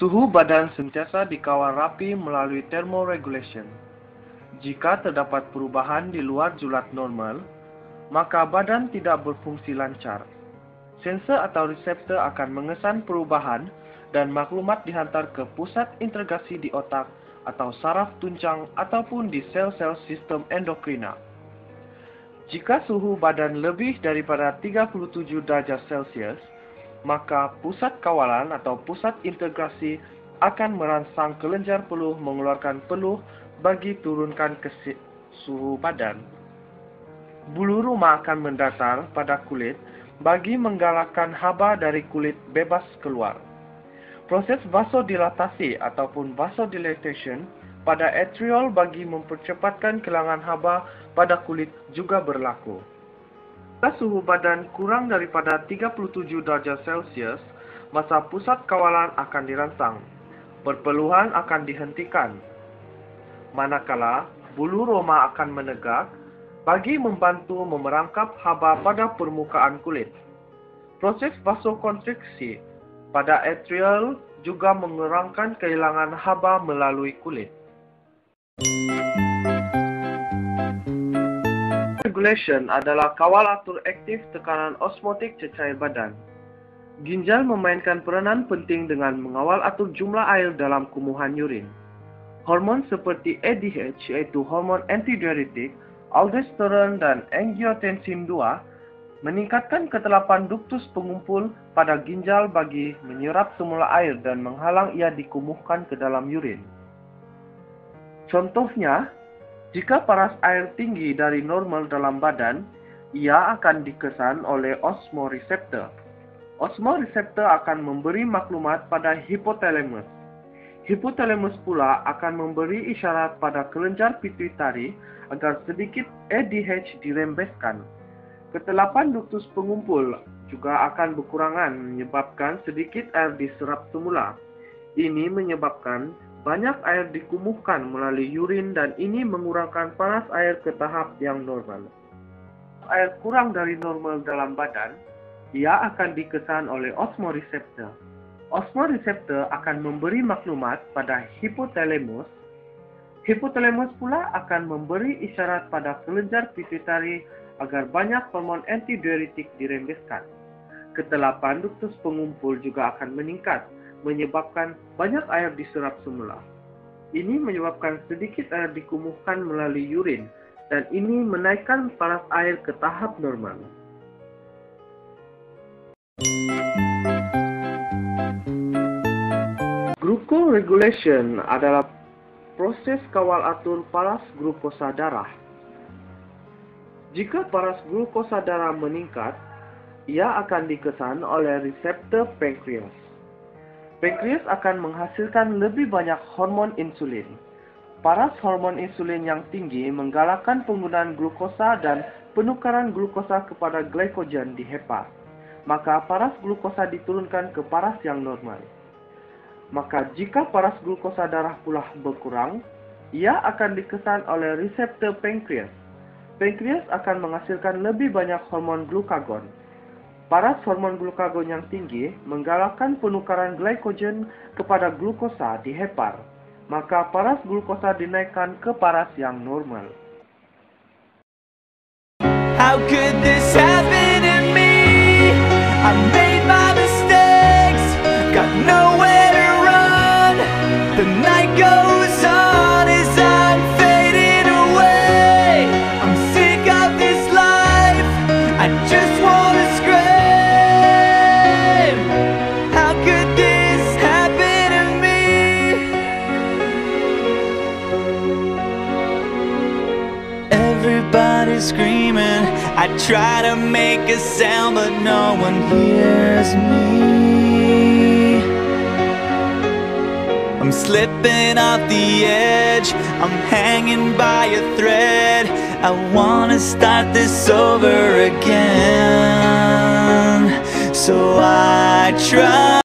Suhu badan sentiasa dikawal rapi melalui thermoregulation. Jika terdapat perubahan di luar julat normal, maka badan tidak berfungsi lancar. Sensor atau reseptor akan mengesan perubahan dan maklumat dihantar ke pusat integrasi di otak atau saraf tuncang ataupun di sel-sel sistem endokrina. Jika suhu badan lebih daripada 37 darjah Celcius, maka pusat kawalan atau pusat integrasi akan merangsang kelenjar peluh mengeluarkan peluh bagi turunkan suhu badan. Bulu roma akan mendatar pada kulit bagi menggalakkan haba dari kulit bebas keluar. Proses vasodilatasi ataupun vasodilatation pada atrial bagi mempercepatkan kehilangan haba pada kulit juga berlaku. Jika suhu badan kurang daripada 37 darjah Celcius, masa pusat kawalan akan dirangsang. Perpeluhan akan dihentikan. Manakala bulu roma akan menegak bagi membantu memerangkap haba pada permukaan kulit. Proses vasokonstriksi pada atrial juga mengurangkan kehilangan haba melalui kulit. Regulation adalah kawal atur aktif tekanan osmotik cecair badan. Ginjal memainkan peranan penting dengan mengawal atur jumlah air dalam kumuhan urin. Hormon seperti ADH, yaitu hormon antidiuretik, aldosteron dan angiotensin II meningkatkan ketelapan duktus pengumpul pada ginjal bagi menyerap semula air dan menghalang ia dikumuhkan ke dalam urin. Contohnya, jika paras air tinggi dari normal dalam badan, ia akan dikesan oleh osmoreseptor. Osmoreseptor akan memberi maklumat pada hipotalamus. Hipotalamus pula akan memberi isyarat pada kelenjar pituitari agar sedikit ADH dirembeskan. Ketelapan duktus pengumpul juga akan berkurangan menyebabkan sedikit air diserap semula. Ini menyebabkan banyak air dikumuhkan melalui urin dan ini mengurangkan paras air ke tahap yang normal. Air kurang dari normal dalam badan, ia akan dikesan oleh osmoreseptor. Osmoreseptor akan memberi maklumat pada hipotalamus. Hipotalamus pula akan memberi isyarat pada kelenjar pituitari agar banyak hormon antidiuretik dirembeskan. Ketelapan duktus pengumpul juga akan meningkat, menyebabkan banyak air diserap semula. Ini menyebabkan sedikit air dikumuhkan melalui urin dan ini menaikkan paras air ke tahap normal. Glucoregulation adalah proses kawal atur paras glukosa darah. Jika paras glukosa darah meningkat, ia akan dikesan oleh reseptor pankreas. Pankreas akan menghasilkan lebih banyak hormon insulin. Paras hormon insulin yang tinggi menggalakkan penggunaan glukosa dan penukaran glukosa kepada glikogen di hepa. Maka paras glukosa diturunkan ke paras yang normal. Maka jika paras glukosa darah pula berkurang, ia akan dikesan oleh reseptor pankreas. Pankreas akan menghasilkan lebih banyak hormon glukagon. Paras hormon glukagon yang tinggi menggalakkan penukaran glikogen kepada glukosa di hepar. Maka paras glukosa dinaikkan ke paras yang normal. How could this happen to me? I made my mistakes, got nowhere to run. The night goes on as I'm fading away. I'm sick of this life, I just wanna scream. How could this happen to me? Everybody's screaming, I try to make a sound but no one hears me. I'm slipping off the edge, I'm hanging by a thread. I wanna start this over again, so I try.